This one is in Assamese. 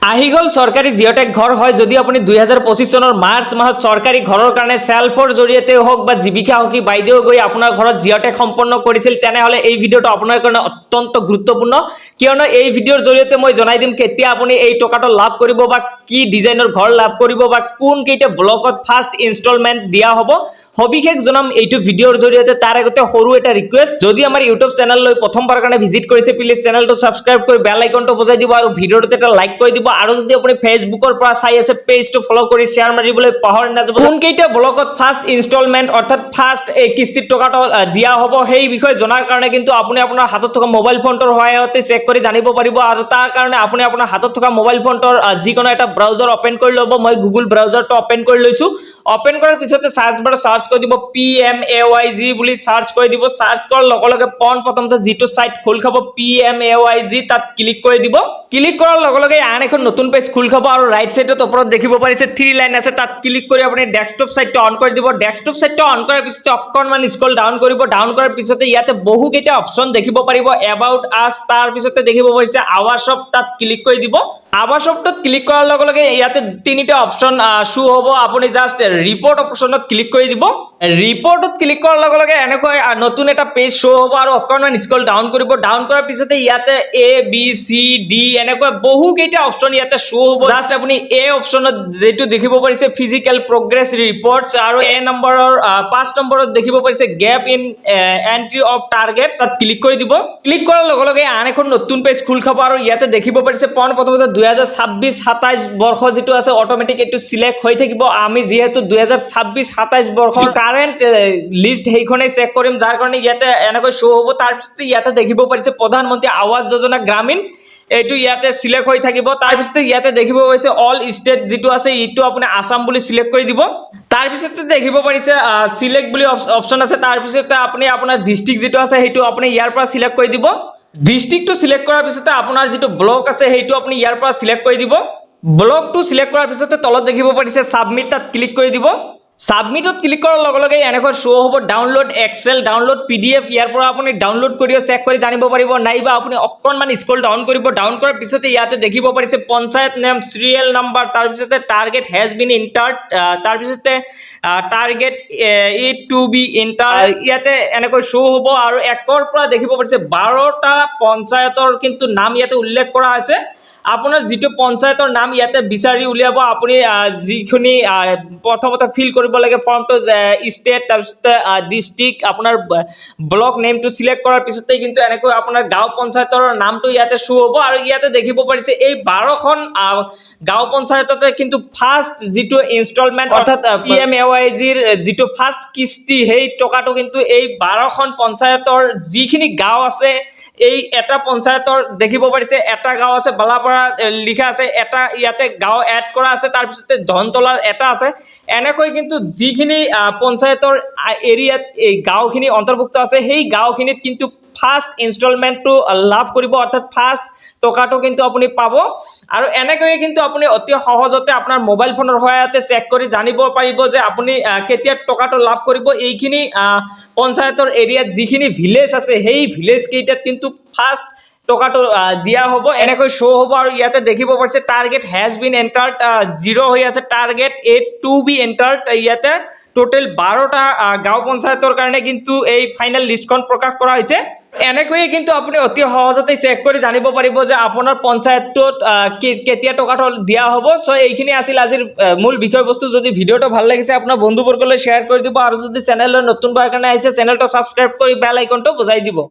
আহি গল সৰকাৰি জিঅ'টেক ঘৰ হয় যদি আপুনি 2025 চনৰ মাৰ্চ মাহত সৰকাৰি ঘৰৰ কাৰণে সেলফৰ জৰিয়তে হোক বা জীৱিকা হকি বাইদেউ গৈ আপোনাৰ ঘৰত জিঅ'টেক সম্পন্ন কৰিছিল তেনেহলে এই ভিডিওটো আপোনাৰ কাৰণে অত্যন্ত গুৰুত্বপূৰ্ণ কিয়নো এই ভিডিওৰ জৰিয়তে মই জনাই দিম কেতিয়া আপুনি এই টকাটো লাভ কৰিব বা কি ডিজাইনৰ ঘৰ লাভ কৰিব বা কোন কেইটা ব্লকত ফাৰ্স্ট ইনষ্টলমেন্ট দিয়া হ'ব হবিশেষ জনাম এইটো ভিডিওৰ জৰিয়তে তাৰ আগতে সৰু এটা ৰিকুৱেষ্ট যদি আমাৰ ইউটিউব চেনেল লৈ প্ৰথমবাৰ কাৰণে ভিজিট কৰিছে প্লিজ চেনেলটো সাবস্ক্ৰাইব কৰি বেল আইকনটো বজাই দিব আৰু ভিডিওটো এটা লাইক কৰি দিব আৰু যদি আপুনি ফেসবুকৰ পৰা চাই আছে পেজটো ফলো কৰি শেয়াৰ মাৰিবলৈ পাহৰি নাযাব কোন কেইটা ব্লকত ফাৰ্স্ট ইনষ্টলমেন্ট অৰ্থাৎ ফাৰ্স্ট এই কিস্তিৰ টকাটো দিয়া হ'ব সেই বিষয়ে জনাৰ কাৰণে কিন্তু আপুনি আপোনাৰ হাতত থকা মোবাইল ফোনটোৰ সহায়তে চেক কৰি জানিব পাৰিব আৰু তাৰ কাৰণে আপুনি আপোনাৰ হাতত থকা মোবাইল ফোনটোৰ যিকোনো এটা ব্ৰাউজাৰ ওপেন কৰি ল'ব মই গুগল ব্ৰাউজাৰটো ওপেন কৰি লৈছো ওপেন কৰাৰ পিছতে সাৰ্চ বাৰ সাৰ্চ কৰি দিব PMAYG বুলি সাৰ্চ কৰি দিব সাৰ্চ কৰাৰ লগে লগে প্ৰথমতে যেটো সাইট খোল খাব PMAYG তাত ক্লিক কৰি দিব ক্লিক কৰাৰ লগে লগে আন এখন নতুন পেজ খোল খাব আৰু ৰাইট সাইডত ওপৰত দেখিব পাৰিছে 3 লাইন আছে তাত ক্লিক কৰি আপুনি ডেস্কটপ সাইটটো অন কৰি দিব ডেস্কটপ সাইটটো অন কৰাৰ পিছতে অকণমান স্ক্ৰল ডাউন কৰিব ডাউন কৰাৰ পিছতে ইয়াতে বহু কেইটা অপচন দেখিব পাৰিব এবাউট আস তাৰ পিছতে দেখিব পাৰিছে আৱাৰ শপ তাত ক্লিক কৰি দিব আৱাৰ শপত ক্লিক কৰাৰ লগে লগে ইয়াতে তিনিটা অপচন শো হ'ব আপুনি জাস্ট ৰিপোৰ্ট অপচনত ক্লিক কৰি দিব ৰিপোৰ্টত ক্লিক কৰাৰ লগে লগে এনেকৈ নতুন এটা পেজ শো হ'ব আৰু অকণমান স্ক্ৰল ডাউন কৰিব ডাউন কৰাৰ পিছতে ইয়াতে ABCD এনেকৈ বহু কেইটা অপচন ইয়াতে শো হ'ব জাস্ট আপুনি এ অপচনত যেটো দেখিব পাৰিছে ফিজিক্যাল প্ৰগ্ৰেছ ৰিপৰ্টছ আৰু এ নম্বৰৰ 5 নম্বৰত দেখিব পাৰিছে গ্যাপ ইন এন্ট্ৰি অফ টাৰ্গেটছ তাত ক্লিক কৰি দিব ক্লিক কৰাৰ লগে লগে আন এখন নতুন পেজ খোল খাব আৰু ইয়াতে দেখিব পাৰিছে প্ৰথমতে 2026-27 বৰ্ষ যেটো আছে অটোমেটিক এটো সিলেক্ট হৈ থাকিব আমি যেহেতু 2026-27 বৰ্ষৰ কাৰেন্ট লিস্ট হেইখনে চেক কৰিম যাৰ কাৰণে ইয়াতে এনেকৈ শো হ'ব তাৰ পিছতে ইয়াতে দেখিব পাৰিছে প্ৰধানমন্ত্ৰী আৱাস যোজনা গ্ৰামীণ এইটো ইয়াতে সিলেক্ট হৈ থাকিব তাৰ পিছতে ইয়াতে দেখিব পাৰিছে অল ষ্টেট যেটো আছে ইটো আপুনি আসাম বুলি সিলেক্ট কৰি দিব তাৰ পিছতে দেখিব পাৰিছে সিলেক্ট বুলি অপচন আছে তাৰ পিছতে আপুনি আপোনাৰ ডিস্ট্ৰিক্ট যেটো আছে হেইটো আপুনি ইয়াৰ পৰা সিলেক্ট কৰি দিব ডিস্ট্ৰিক্টটো সিলেক্ট কৰাৰ পিছতে আপোনাৰ যেটো ব্লক আছে হেইটো আপুনি ইয়াৰ পৰা সিলেক্ট কৰি দিব ব্লকটো সিলেক্ট কৰাৰ পিছতে তলত দেখিব পাৰিছে সাবমিট তাত ক্লিক কৰি দিব সাবমিটত ক্লিক কৰাৰ লগে লগে এনেকৈ শো হ'ব ডাউনলোড এক্সেল ডাউনলোড PDF ইয়াৰ পৰা আপুনি ডাউনলোড কৰিও চেক কৰি জানিব পাৰিব নাইবা আপুনি অকণমান স্ক্ৰল ডাউন কৰিব ডাউন কৰাৰ পিছতে ইয়াতে দেখিব পাৰিছে পঞ্চায়ত নেম সিৰিয়েল নাম্বাৰ তাৰ পিছতে টাৰ্গেট হেজ বিন এন্টাৰ্ড তাৰ পিছতে target it to be enter ইয়াতে এনেকৈ শো হ'ব আৰু একৰ পৰা দেখিব পাৰিছে 12টা পঞ্চায়তৰ কিন্তু নাম ইয়াতে উল্লেখ কৰা আছে আপোনাৰ যেটো পঞ্চায়তৰ নাম ইয়াতে বিচাৰি উলিয়াব আপুনি যিখিনি প্ৰথমতে ফিল কৰিব লাগে ফৰ্মটো ষ্টেট তাৰপিছতে ডিস্ট্ৰিক্ট আপোনাৰ ব্লক নেমটো সিলেক্ট কৰাৰ পিছতে কিন্তু এনেকৈ আপোনাৰ গাঁও পঞ্চায়তৰ নামটো ইয়াতে শো হ'ব আৰু ইয়াতে দেখিব পাৰিছে এই 12খন গাঁও পঞ্চায়ততে কিন্তু ফাৰ্স্ট যেটো ইনষ্টলমেন্ট অৰ্থাৎ PMAYG ৰ যেটো ফাৰ্স্ট কিস্তি হেই টকাটো কিন্তু এই 12খন পঞ্চায়তৰ যিখিনি গাঁও আছে এই এটা পঞ্চায়তৰ দেখিব পাৰিছে এটা গাঁও আছে বালাপাৰা লিখা আছে এটা ইয়াতে গাঁও এড কৰা আছে তাৰ পিছতে ধনতলাৰ এটা আছে এনেকৈ কিন্তু যিখিনি পঞ্চায়তৰ এৰিয়াত এই গাঁওখিনি অন্তৰ্ভুক্ত আছে সেই গাঁওখিনিত কিন্তু ফাৰ্স্ট ইনষ্টলমেন্টটো লাভ কৰিব অৰ্থাৎ ফাৰ্স্ট টকাটো কিন্তু আপুনি পাব আৰু এনেকৈ কিন্তু আপুনি অতি সহজতে আপোনাৰ মোবাইল ফোনৰ সহায়তে চেক কৰি জানিব পাৰিব যে আপুনি কেতিয়া টকাটো লাভ কৰিব এইখিনি পঞ্চায়তৰ এৰিয়াত যিখিনি ভিলেজ আছে সেই ভিলেজ কেইটাত কিন্তু ফাৰ্স্ট টকাটো দিয়া হ'ব এনেকৈ শো হ'ব আৰু ইয়াতে দেখিব পাৰিছে টাৰ্গেট হেজ বিন এন্টাৰ্ড 0 হৈ আছে টাৰ্গেট 8 টু বি এন্টাৰ্ড ইয়াতে টোটাল 12টা গাঁও পঞ্চায়তৰ কাৰণে কিন্তু এই ফাইনাল লিষ্টখন প্ৰকাশ কৰা হৈছে এনেকৈ কিন্তু আপুনি অতি সহজতে চেক কৰি জানিব পাৰিব যে আপোনাৰ পঞ্চায়তত কেতিয়া টকাটো দিয়া হ'ব সো এইখিনি আছিল আজিৰ মূল বিষয়বস্তু যদি ভিডিওটো ভাল লাগিছে আপোনাৰ বন্ধুবৰ্গলৈ শ্বেয়াৰ কৰি দিব আৰু যদি চেনেললৈ নতুন হোৱাৰ কাৰণে আহিছে চেনেলটো সাবস্ক্ৰাইব কৰি বেল আইকনটো বজাই দিব